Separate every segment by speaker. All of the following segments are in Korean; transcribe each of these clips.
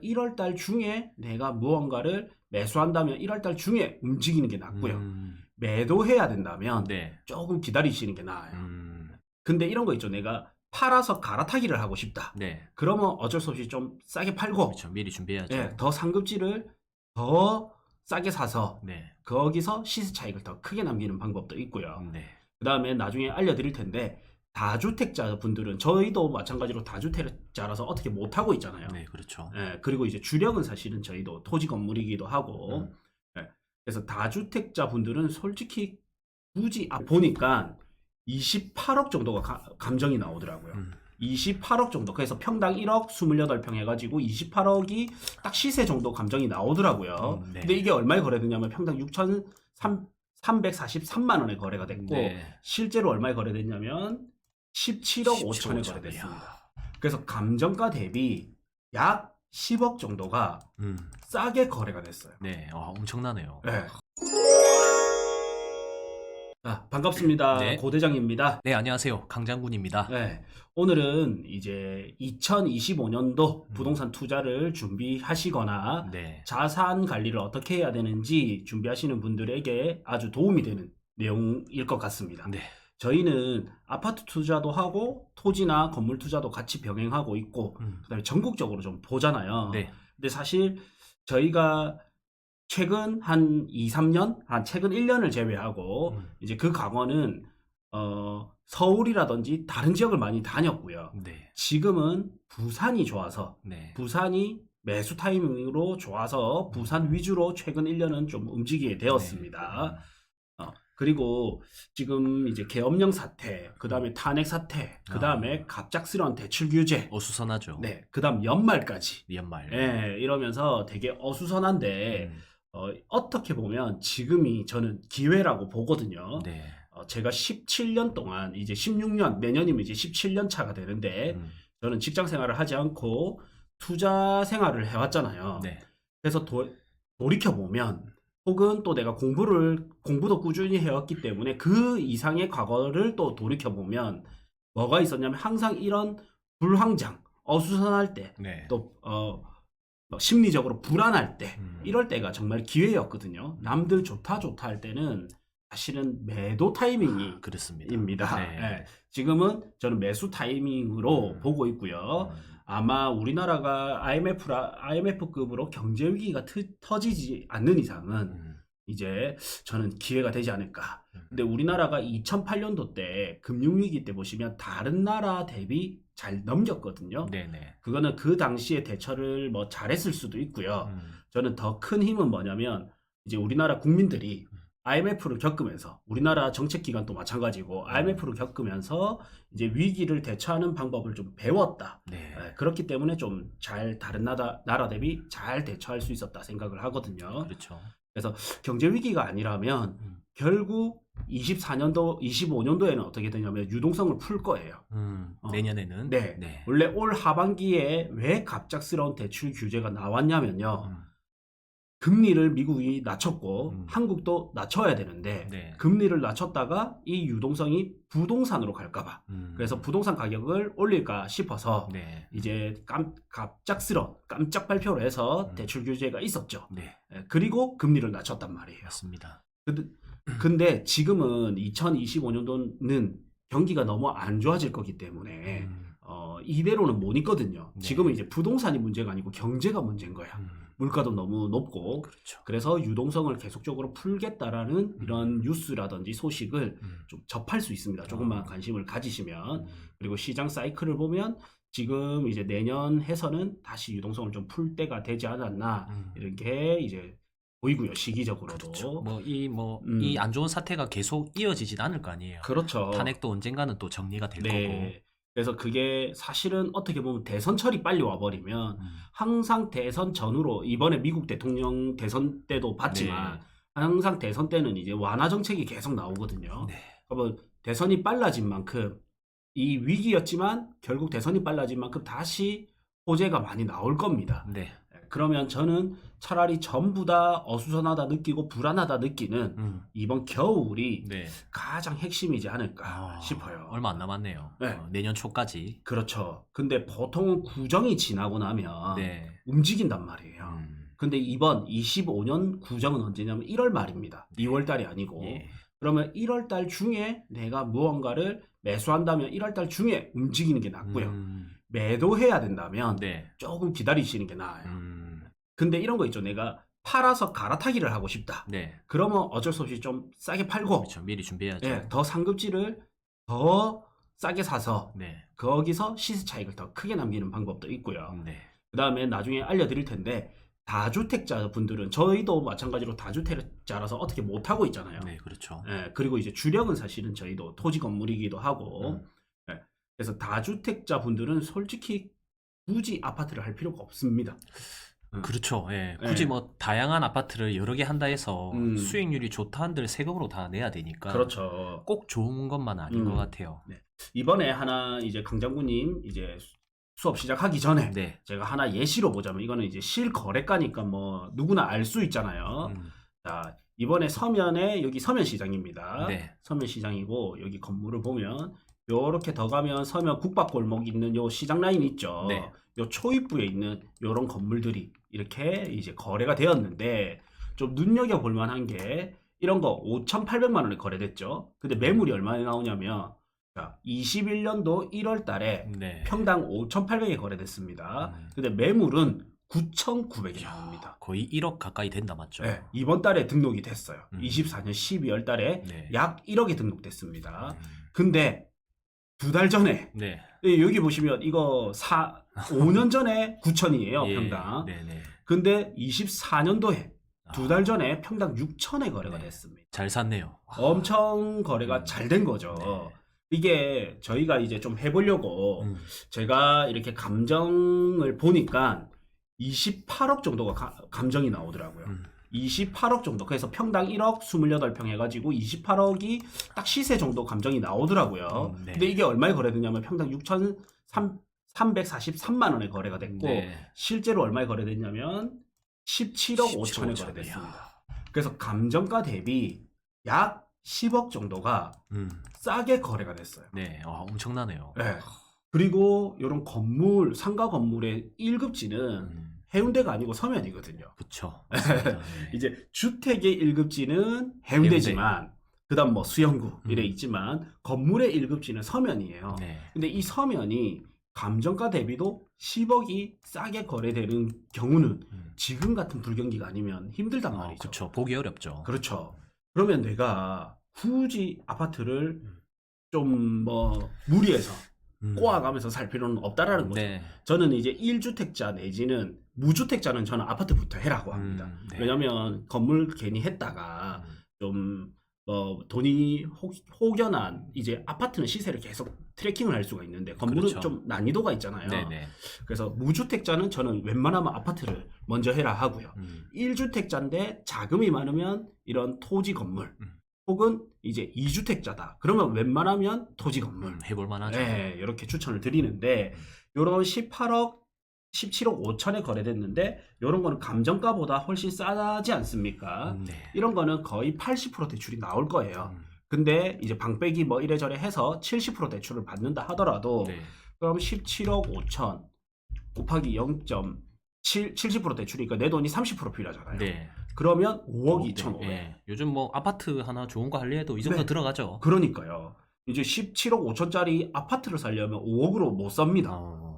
Speaker 1: 1월 달 중에 내가 무언가를 매수한다면 1월 달 중에 움직이는 게 낫고요. 매도해야 된다면
Speaker 2: 네.
Speaker 1: 조금 기다리시는 게 나아요.
Speaker 2: 음.
Speaker 1: 근데 이런 거 있죠. 내가 팔아서 갈아타기를 하고 싶다.
Speaker 2: 네.
Speaker 1: 그러면 어쩔 수 없이 좀 싸게 팔고
Speaker 2: 그렇죠. 미리 준비해야죠.
Speaker 1: 예, 더 상급지를 더 싸게 사서
Speaker 2: 네.
Speaker 1: 거기서 시세 차익을 더 크게 남기는 방법도 있고요.
Speaker 2: 네.
Speaker 1: 그 다음에 나중에 알려드릴 텐데 다주택자 분들은 저희도 마찬가지로 다주택자라서 어떻게 못하고 있잖아요.
Speaker 2: 네, 그렇죠.
Speaker 1: 예, 그리고 이제 주력은 사실은 저희도 토지 건물이기도 하고 예, 그래서 다주택자 분들은 솔직히 굳이 보니까 28억 정도가 감정이 나오더라고요. 28억 정도. 그래서 평당 1억 28평 해가지고 28억이 딱 시세 정도 감정이 나오더라고요.
Speaker 2: 네.
Speaker 1: 근데 이게 얼마에 거래되냐면 평당 6,343만 원에 거래가 됐고
Speaker 2: 네.
Speaker 1: 실제로 얼마에 거래됐냐면 17억 5천에
Speaker 2: 17억
Speaker 1: 거래됐습니다. 그래서 감정가 대비 약 10억 정도가 싸게 거래가 됐어요.
Speaker 2: 네. 엄청나네요.
Speaker 1: 네. 반갑습니다.
Speaker 2: 네.
Speaker 1: 고대장입니다.
Speaker 2: 네, 안녕하세요. 강장군입니다.
Speaker 1: 네. 오늘은 이제 2025년도 부동산 투자를 준비하시거나
Speaker 2: 네.
Speaker 1: 자산 관리를 어떻게 해야 되는지 준비하시는 분들에게 아주 도움이 되는 내용일 것 같습니다.
Speaker 2: 네.
Speaker 1: 저희는 아파트 투자도 하고 토지나 건물 투자도 같이 병행하고 있고 그다음에 전국적으로 좀 보잖아요.
Speaker 2: 네.
Speaker 1: 근데 사실 저희가 최근 한 2, 3년, 최근 1년을 제외하고 이제 그 과거는 서울이라든지 다른 지역을 많이 다녔고요.
Speaker 2: 네.
Speaker 1: 지금은 부산이 좋아서
Speaker 2: 네.
Speaker 1: 부산이 매수 타이밍으로 좋아서 부산 위주로 최근 1년은 좀 움직이게 되었습니다. 그리고 지금 이제 계엄령 사태, 그 다음에 탄핵 사태, 그 다음에 갑작스러운 대출 규제,
Speaker 2: 어수선하죠.
Speaker 1: 네, 그 다음 연말까지,
Speaker 2: 연말.
Speaker 1: 네, 이러면서 되게 어수선한데 어떻게 보면 지금이 저는 기회라고 보거든요.
Speaker 2: 네.
Speaker 1: 제가 17년 동안 이제 16년, 내년이면 이제 17년 차가 되는데 저는 직장 생활을 하지 않고 투자 생활을 해왔잖아요.
Speaker 2: 네.
Speaker 1: 그래서 돌이켜보면 혹은 또 내가 공부도 꾸준히 해왔기 때문에 그 이상의 과거를 또 돌이켜보면 뭐가 있었냐면 항상 이런 불황장, 어수선할 때,
Speaker 2: 네.
Speaker 1: 또 심리적으로 불안할 때 이럴 때가 정말 기회였거든요. 남들 좋다 할 때는 사실은 매도 타이밍이
Speaker 2: 그렇습니다.
Speaker 1: 입니다.
Speaker 2: 네.
Speaker 1: 네. 지금은 저는 매수 타이밍으로 보고 있고요. 아마 우리나라가 IMF급으로 경제 위기가 터지지 않는 이상은 이제 저는 기회가 되지 않을까. 근데 우리나라가 2008년도 때 금융위기 때 보시면 다른 나라 대비 잘 넘겼거든요.
Speaker 2: 네네.
Speaker 1: 그거는 그 당시에 대처를 뭐 잘했을 수도 있고요. 저는 더 큰 힘은 뭐냐면 이제 우리나라 국민들이 IMF를 겪으면서 우리나라 정책기관도 마찬가지고 IMF를 겪으면서 이제 위기를 대처하는 방법을 좀 배웠다.
Speaker 2: 네.
Speaker 1: 그렇기 때문에 좀 잘 다른 나라 대비 잘 대처할 수 있었다 생각을 하거든요.
Speaker 2: 그렇죠.
Speaker 1: 그래서 경제 위기가 아니라면 결국 24년도, 25년도에는 어떻게 되냐면 유동성을 풀 거예요.
Speaker 2: 내년에는.
Speaker 1: 네.
Speaker 2: 네.
Speaker 1: 원래 올 하반기에 왜 갑작스러운 대출 규제가 나왔냐면요. 금리를 미국이 낮췄고 한국도 낮춰야 되는데
Speaker 2: 네.
Speaker 1: 금리를 낮췄다가 이 유동성이 부동산으로 갈까봐 그래서 부동산 가격을 올릴까 싶어서
Speaker 2: 네.
Speaker 1: 이제 갑작스러운 깜짝 발표를 해서 대출 규제가 있었죠.
Speaker 2: 네.
Speaker 1: 그리고 금리를 낮췄단 말이에요.
Speaker 2: 맞습니다.
Speaker 1: 근데 지금은 2025년도는 경기가 너무 안 좋아질 거기 때문에 이대로는 못 있거든요.
Speaker 2: 네.
Speaker 1: 지금은 이제 부동산이 문제가 아니고 경제가 문제인 거야. 물가도 너무 높고
Speaker 2: 그렇죠.
Speaker 1: 그래서 유동성을 계속적으로 풀겠다라는 이런 뉴스라든지 소식을 좀 접할 수 있습니다. 조금만 관심을 가지시면. 그리고 시장 사이클을 보면 지금 이제 내년 해서는 다시 유동성을 좀 풀 때가 되지 않았나 이렇게 이제 보이고요. 시기적으로도.
Speaker 2: 그렇죠. 이 안 좋은 사태가 계속 이어지진 않을 거 아니에요.
Speaker 1: 그렇죠.
Speaker 2: 탄핵도 언젠가는 또 정리가 될
Speaker 1: 네.
Speaker 2: 거고.
Speaker 1: 그래서 그게 사실은 어떻게 보면 대선철이 빨리 와버리면 항상 대선 전후로 이번에 미국 대통령 대선 때도 봤지만
Speaker 2: 네.
Speaker 1: 항상 대선 때는 이제 완화 정책이 계속 나오거든요.
Speaker 2: 네.
Speaker 1: 그러면 대선이 빨라진 만큼 이 위기였지만 결국 대선이 빨라진 만큼 다시 호재가 많이 나올 겁니다.
Speaker 2: 네.
Speaker 1: 그러면 저는 차라리 전부 다 어수선하다 느끼고 불안하다 느끼는 이번 겨울이
Speaker 2: 네.
Speaker 1: 가장 핵심이지 않을까 싶어요.
Speaker 2: 얼마 안 남았네요.
Speaker 1: 네.
Speaker 2: 내년 초까지.
Speaker 1: 그렇죠. 근데 보통은 구정이 지나고 나면
Speaker 2: 네.
Speaker 1: 움직인단 말이에요. 근데 이번 25년 구정은 언제냐면 1월 말입니다. 2월 달이 아니고.
Speaker 2: 예.
Speaker 1: 그러면 1월 달 중에 내가 무언가를 매수한다면 1월 달 중에 움직이는 게 낫고요. 매도해야 된다면
Speaker 2: 네.
Speaker 1: 조금 기다리시는 게 나아요. 근데 이런 거 있죠. 내가 팔아서 갈아타기를 하고 싶다.
Speaker 2: 네.
Speaker 1: 그러면 어쩔 수 없이 좀 싸게 팔고
Speaker 2: 그렇죠. 미리 준비해야죠.
Speaker 1: 예, 더 상급지를 더 싸게 사서
Speaker 2: 네.
Speaker 1: 거기서 시세 차익을 더 크게 남기는 방법도 있고요.
Speaker 2: 네.
Speaker 1: 그 다음에 나중에 알려드릴 텐데 다주택자 분들은 저희도 마찬가지로 다주택자라서 어떻게 못하고 있잖아요.
Speaker 2: 네, 그렇죠.
Speaker 1: 예, 그리고 이제 주력은 사실은 저희도 토지 건물이기도 하고 예, 그래서 다주택자 분들은 솔직히 굳이 아파트를 할 필요가 없습니다.
Speaker 2: 그렇죠. 예. 굳이
Speaker 1: 예.
Speaker 2: 뭐 다양한 아파트를 여러 개 한다 해서
Speaker 1: 음.
Speaker 2: 수익률이 좋다 한들 세금으로 다 내야 되니까
Speaker 1: 그렇죠.
Speaker 2: 꼭 좋은 것만 아닌 것 같아요.
Speaker 1: 이번에 하나 이제 강 장군님 이제 수업 시작하기 전에
Speaker 2: 네.
Speaker 1: 제가 하나 예시로 보자면 이거는 이제 실거래가니까 뭐 누구나 알 수 있잖아요. 자, 이번에 서면에 여기 서면시장입니다.
Speaker 2: 네.
Speaker 1: 서면시장이고 여기 건물을 보면 요렇게 더 가면 서면 국밥골목 있는 요 시장 라인 있죠.
Speaker 2: 네.
Speaker 1: 요 초입부에 있는 요런 건물들이 이렇게 이제 거래가 되었는데 좀 눈여겨볼 만한 게 이런 거 5,800만 원에 거래됐죠. 근데 매물이 얼마나 나오냐면 자, 21년도 1월 달에
Speaker 2: 네.
Speaker 1: 평당 5,800에 거래됐습니다. 근데 매물은 9,900이 나옵니다.
Speaker 2: 거의 1억 가까이 된다 맞죠?
Speaker 1: 네, 이번 달에 등록이 됐어요. 24년 12월 달에
Speaker 2: 네.
Speaker 1: 약 1억에 등록됐습니다. 근데 2달 전에
Speaker 2: 네.
Speaker 1: 여기 보시면 이거 5년 전에 9,000이에요,
Speaker 2: 예.
Speaker 1: 평당.
Speaker 2: 네네.
Speaker 1: 근데 24년도에 2달 전에 평당 6,000에 거래가
Speaker 2: 네.
Speaker 1: 됐습니다.
Speaker 2: 잘 샀네요.
Speaker 1: 엄청 거래가 잘 된 거죠.
Speaker 2: 네.
Speaker 1: 이게 저희가 이제 좀 해보려고 제가 이렇게 감정을 보니까 28억 정도가 감정이 나오더라고요. 28억 정도. 그래서 평당 1억 28평 해가지고 28억이 딱 시세 정도 감정이 나오더라고요.
Speaker 2: 네.
Speaker 1: 근데 이게 얼마에 거래되냐면 평당 6,343만 원에 거래가 됐고
Speaker 2: 네.
Speaker 1: 실제로 얼마에 거래됐냐면 17억 5천에
Speaker 2: 5천.
Speaker 1: 거래됐습니다. 그래서 감정가 대비 약 10억 정도가 싸게 거래가 됐어요.
Speaker 2: 네. 엄청나네요.
Speaker 1: 네. 그리고 이런 건물, 상가 건물의 1급지는 해운대가 아니고 서면이거든요.
Speaker 2: 그쵸.
Speaker 1: 이제 주택의 1급지는 해운대지만 그다음 뭐 수영구 이래 있지만 건물의 1급지는 서면이에요.
Speaker 2: 네.
Speaker 1: 근데 이 서면이 감정가 대비도 10억이 싸게 거래되는 경우는 지금 같은 불경기가 아니면 힘들단 말이죠.
Speaker 2: 그쵸. 보기 어렵죠.
Speaker 1: 그렇죠. 그러면 내가 굳이 아파트를 좀 뭐 무리해서 꼬아가면서 살 필요는 없다라는 거죠.
Speaker 2: 네.
Speaker 1: 저는 이제 1주택자 내지는 무주택자는 저는 아파트부터 해라고 합니다.
Speaker 2: 네.
Speaker 1: 왜냐면 건물 괜히 했다가 좀 돈이 혹여난 이제 아파트는 시세를 계속 트래킹을 할 수가 있는데 건물은
Speaker 2: 그렇죠.
Speaker 1: 좀 난이도가 있잖아요.
Speaker 2: 네네.
Speaker 1: 그래서 무주택자는 저는 웬만하면 아파트를 먼저 해라 하고요. 1주택자인데 자금이 많으면 이런 토지 건물 혹은 이제 2주택자다. 그러면 웬만하면 토지 건물
Speaker 2: 해볼 만하죠.
Speaker 1: 네, 이렇게 추천을 드리는데 요런 17억 5천에 거래됐는데 이런 거는 감정가보다 훨씬 싸지 않습니까?
Speaker 2: 네.
Speaker 1: 이런 거는 거의 80% 대출이 나올 거예요. 근데 이제 방빼기 뭐 이래저래 해서 70% 대출을 받는다 하더라도
Speaker 2: 네.
Speaker 1: 그럼 17억 5천 곱하기 0.7 70% 대출이니까 내 돈이 30% 필요하잖아요.
Speaker 2: 네.
Speaker 1: 그러면 5억 2,500.
Speaker 2: 네. 요즘 뭐 아파트 하나 좋은 거 하려해도 이 정도
Speaker 1: 네.
Speaker 2: 들어가죠.
Speaker 1: 그러니까요. 이제 17억 5천짜리 아파트를 살려면 5억으로 못 삽니다.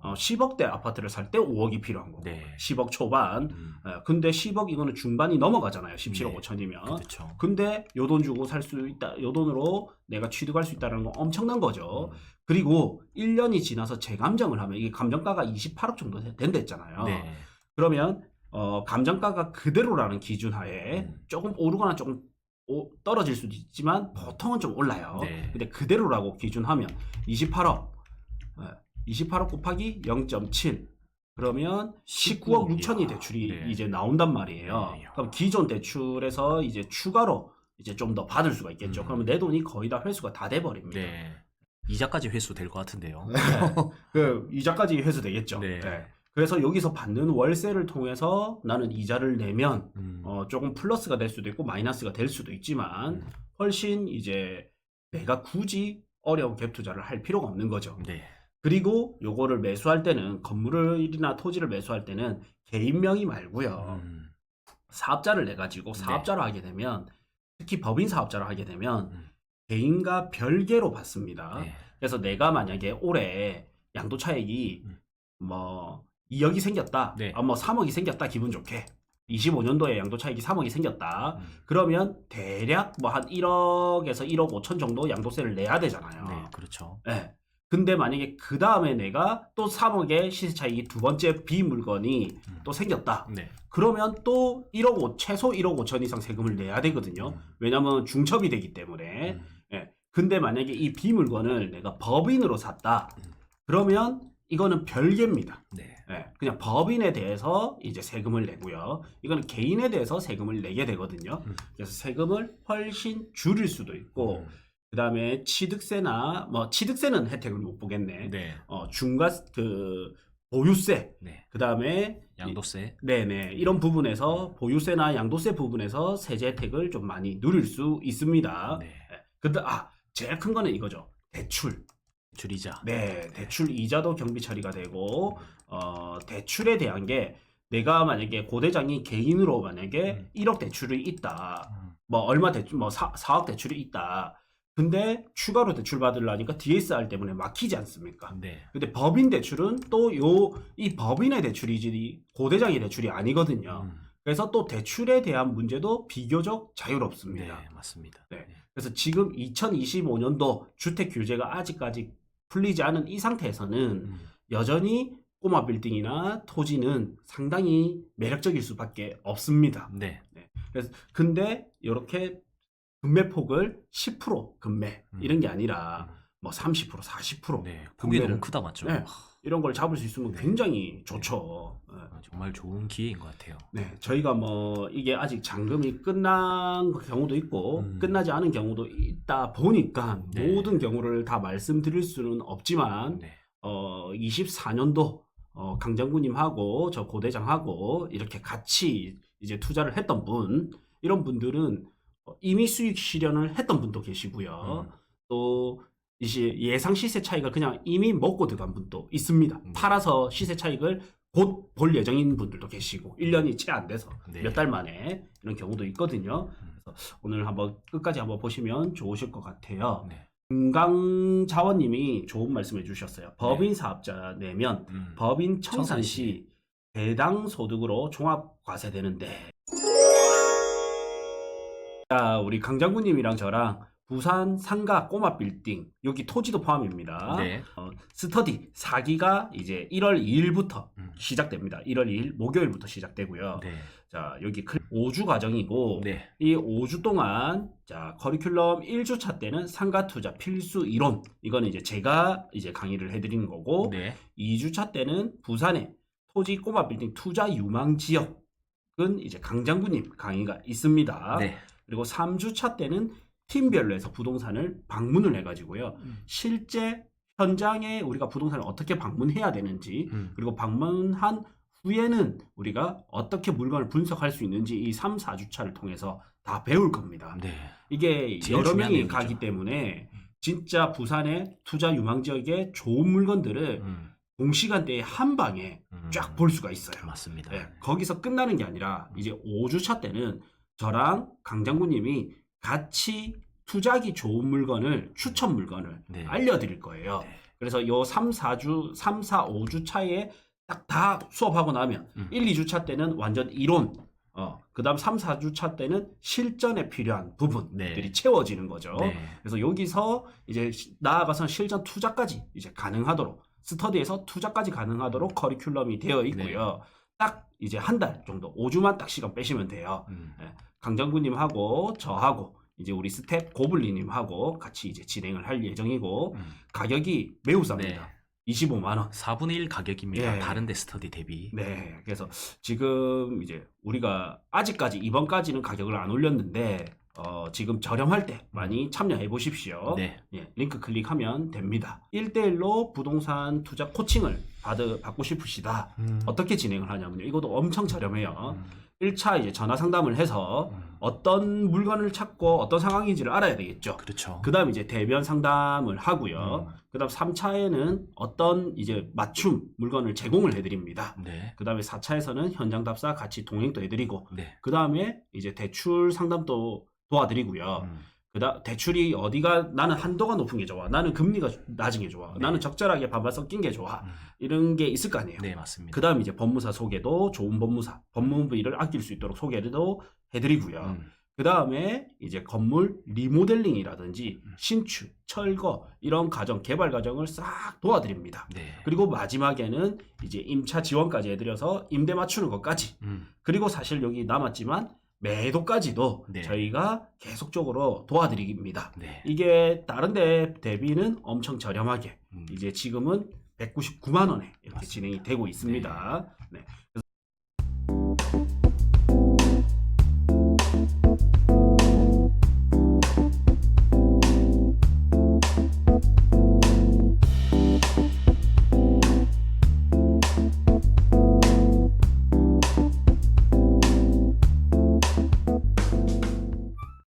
Speaker 1: 10억대 아파트를 살 때 5억이 필요한 거고.
Speaker 2: 네.
Speaker 1: 10억 초반. 근데 10억 이거는 중반이 넘어가잖아요. 17억
Speaker 2: 네.
Speaker 1: 5천이면.
Speaker 2: 그렇죠.
Speaker 1: 근데 요 돈 주고 살 수 있다. 요 돈으로 내가 취득할 수 있다는 건 엄청난 거죠. 그리고 1년이 지나서 재감정을 하면 이게 감정가가 28억 정도 된다 했잖아요.
Speaker 2: 네.
Speaker 1: 그러면 감정가가 그대로라는 기준 하에 조금 오르거나 조금 떨어질 수도 있지만 보통은 좀 올라요.
Speaker 2: 네.
Speaker 1: 근데 그대로라고 기준하면 28억 28억 곱하기 0.7 그러면 19억 6천이 대출이
Speaker 2: 네.
Speaker 1: 이제 나온단 말이에요.
Speaker 2: 네.
Speaker 1: 그럼 기존 대출에서 이제 추가로 이제 좀 더 받을 수가 있겠죠. 그러면 내 돈이 거의 다 회수가 다 돼 버립니다.
Speaker 2: 네. 이자까지 회수 될 것 같은데요.
Speaker 1: 그 이자까지 회수되겠죠.
Speaker 2: 네.
Speaker 1: 네. 그래서 여기서 받는 월세를 통해서 나는 이자를 내면 조금 플러스가 될 수도 있고 마이너스가 될 수도 있지만 훨씬 이제 내가 굳이 어려운 갭 투자를 할 필요가 없는 거죠.
Speaker 2: 네.
Speaker 1: 그리고 요거를 매수할 때는 건물이나 토지를 매수할 때는 개인 명의 말고요. 사업자를 내 가지고 사업자로 하게 되면 특히 법인 사업자로 하게 되면 개인과 별개로 받습니다.
Speaker 2: 네.
Speaker 1: 그래서 내가 만약에 올해 양도차익이 뭐 2억이 생겼다.
Speaker 2: 네.
Speaker 1: 뭐 3억이 생겼다. 기분 좋게. 25년도에 양도차익이 3억이 생겼다. 그러면 대략 뭐 한 1억에서 1억 5천 정도 양도세를 내야 되잖아요.
Speaker 2: 네, 그렇죠.
Speaker 1: 네. 근데 만약에 그 다음에 내가 또 3억의 시세차익이 두 번째 비물건이 또 생겼다.
Speaker 2: 네.
Speaker 1: 그러면 또 1억 5, 최소 1억 5천 이상 세금을 내야 되거든요. 왜냐면 중첩이 되기 때문에. 예. 근데 만약에 이 비물건을 내가 법인으로 샀다. 그러면 이거는 별개입니다.
Speaker 2: 네.
Speaker 1: 예. 그냥 법인에 대해서 이제 세금을 내고요. 이거는 개인에 대해서 세금을 내게 되거든요. 그래서 세금을 훨씬 줄일 수도 있고, 그 다음에 취득세나 뭐 취득세는 혜택을 못 보겠네.
Speaker 2: 네.
Speaker 1: 중과 그 보유세,
Speaker 2: 네.
Speaker 1: 그 다음에
Speaker 2: 양도세.
Speaker 1: 네네 이런 부분에서 보유세나 양도세 부분에서 세제 혜택을 좀 많이 누릴 수 있습니다.
Speaker 2: 네.
Speaker 1: 근데 제일 큰 거는 이거죠. 대출.
Speaker 2: 줄이자.
Speaker 1: 네, 대출 이자도 경비 처리가 되고 대출에 대한 게 내가 만약에 고대장이 개인으로 만약에 1억 대출이 있다. 뭐 얼마 대출 뭐 4억 대출이 있다. 근데 추가로 대출 받으려니까 DSR 때문에 막히지 않습니까?
Speaker 2: 네.
Speaker 1: 근데 법인 대출은 또 이 법인의 대출이지 고대장의 대출이 아니거든요. 그래서 또 대출에 대한 문제도 비교적 자유롭습니다.
Speaker 2: 네, 맞습니다.
Speaker 1: 네. 그래서 지금 2025년도 주택 규제가 아직까지 풀리지 않은 이 상태에서는 여전히 꼬마 빌딩이나 토지는 상당히 매력적일 수밖에 없습니다.
Speaker 2: 네.
Speaker 1: 그래서 근데 이렇게 금매폭을 10% 금매 이런 게 아니라 뭐 30%, 40%
Speaker 2: 네. 폭이
Speaker 1: 금매를-
Speaker 2: 너무 크다 맞죠?
Speaker 1: 네. 이런 걸 잡을 수 있으면
Speaker 2: 네.
Speaker 1: 굉장히 좋죠. 네.
Speaker 2: 정말 좋은 기회인 것 같아요.
Speaker 1: 네, 저희가 뭐 이게 아직 잔금이 끝난 경우도 있고 끝나지 않은 경우도 있다 보니까
Speaker 2: 네.
Speaker 1: 모든 경우를 다 말씀드릴 수는 없지만
Speaker 2: 네.
Speaker 1: 24년도 강장군님하고 저 고대장하고 이렇게 같이 이제 투자를 했던 분 이런 분들은 이미 수익 실현을 했던 분도 계시고요. 또 이제 예상 시세 차익을 그냥 이미 먹고 들어간 분도 있습니다. 팔아서 시세 차익을 곧 볼 예정인 분들도 계시고 1년이 채 안 돼서
Speaker 2: 네.
Speaker 1: 몇 달 만에 이런 경우도 있거든요. 그래서 오늘 한번 끝까지 한번 보시면 좋으실 것 같아요.
Speaker 2: 네.
Speaker 1: 금강자원님이 좋은 말씀해 주셨어요. 법인 사업자 내면 법인 청산시 배당 소득으로 종합 과세되는데 자, 우리 강장군님이랑 저랑 부산 상가 꼬마 빌딩 여기 토지도 포함입니다.
Speaker 2: 네.
Speaker 1: 스터디 4기가 이제 1월 2일부터 시작됩니다. 1월 2일 목요일부터 시작되고요.
Speaker 2: 네.
Speaker 1: 자, 여기 5주 과정이고
Speaker 2: 네.
Speaker 1: 이 5주 동안 자, 커리큘럼 1주차 때는 상가 투자 필수 이론 이거는 이제 제가 이제 강의를 해 드리는 거고
Speaker 2: 네.
Speaker 1: 2주차 때는 부산의 토지 꼬마 빌딩 투자 유망 지역은 이제 강장군님 강의가 있습니다.
Speaker 2: 네.
Speaker 1: 그리고 3주차 때는 팀별로 해서 부동산을 방문을 해가지고요. 실제 현장에 우리가 부동산을 어떻게 방문해야 되는지 그리고 방문한 후에는 우리가 어떻게 물건을 분석할 수 있는지 이 3, 4주차를 통해서 다 배울 겁니다.
Speaker 2: 네.
Speaker 1: 이게
Speaker 2: 제일
Speaker 1: 여러
Speaker 2: 중요한
Speaker 1: 명이
Speaker 2: 내용이죠.
Speaker 1: 가기 때문에 진짜 부산의 투자 유망 지역의 좋은 물건들을 동시간대에 한 방에 쫙 볼 수가 있어요.
Speaker 2: 맞습니다.
Speaker 1: 네, 거기서 끝나는 게 아니라 이제 5주차 때는 저랑 강장군님이 같이 투자하기 좋은 물건을 추천 물건을
Speaker 2: 네.
Speaker 1: 알려드릴 거예요.
Speaker 2: 네.
Speaker 1: 그래서 요 3, 4, 5주 차에 딱 다 수업하고 나면 1, 2주차 때는 완전 이론 그 다음 3, 4주차 때는 실전에 필요한 부분들이
Speaker 2: 네.
Speaker 1: 채워지는 거죠.
Speaker 2: 네.
Speaker 1: 그래서 여기서 이제 나아가서 실전 투자까지 이제 가능하도록 스터디에서 투자까지 가능하도록 커리큘럼이 되어 있고요. 딱 이제 한 달 정도 5주만 딱 시간 빼시면 돼요. 예, 강장군님하고 저하고 이제 우리 스텝 고블리님하고 같이 이제 진행을 할 예정이고 가격이 매우 쌉니다.
Speaker 2: 네.
Speaker 1: 25만 원.
Speaker 2: 4분의 1 가격입니다.
Speaker 1: 예.
Speaker 2: 다른 데 스터디 대비.
Speaker 1: 네, 그래서 지금 이제 우리가 아직까지 이번까지는 가격을 안 올렸는데 지금 저렴할 때 많이 참여해 보십시오.
Speaker 2: 네.
Speaker 1: 예, 링크 클릭하면 됩니다. 1대1로 부동산 투자 코칭을 받고 싶으시다. 어떻게 진행을 하냐면요. 이것도 엄청 저렴해요. 1차 이제 전화 상담을 해서 어떤 물건을 찾고 어떤 상황인지를 알아야 되겠죠.
Speaker 2: 그렇죠.
Speaker 1: 그 다음 이제 대면 상담을 하고요. 그 다음 3차에는 어떤 이제 맞춤 물건을 제공을 해드립니다.
Speaker 2: 네.
Speaker 1: 그 다음에 4차에서는 현장 답사 같이 동행도 해드리고,
Speaker 2: 네.
Speaker 1: 그 다음에 이제 대출 상담도 도와드리고요. 그다음 대출이 어디가 나는 한도가 높은 게 좋아, 나는 금리가 낮은 게 좋아,
Speaker 2: 네.
Speaker 1: 나는 적절하게 반반 섞인 게 좋아, 이런 게 있을 거 아니에요.
Speaker 2: 네, 맞습니다.
Speaker 1: 그 다음 이제 법무사 소개도 좋은 법무사, 법무비를 아낄 수 있도록 소개도 해드리고요. 그 다음에 이제 건물 리모델링이라든지 신축, 철거 이런 과정, 개발 과정을 싹 도와드립니다.
Speaker 2: 네.
Speaker 1: 그리고 마지막에는 이제 임차 지원까지 해드려서 임대 맞추는 것까지. 그리고 사실 여기 남았지만 매도까지도
Speaker 2: 네.
Speaker 1: 저희가 계속적으로 도와드립니다.
Speaker 2: 네.
Speaker 1: 이게 다른 데 대비는 엄청 저렴하게 이제 지금은 199만 원에 이렇게
Speaker 2: 맞습니다.
Speaker 1: 진행이 되고 있습니다. 네.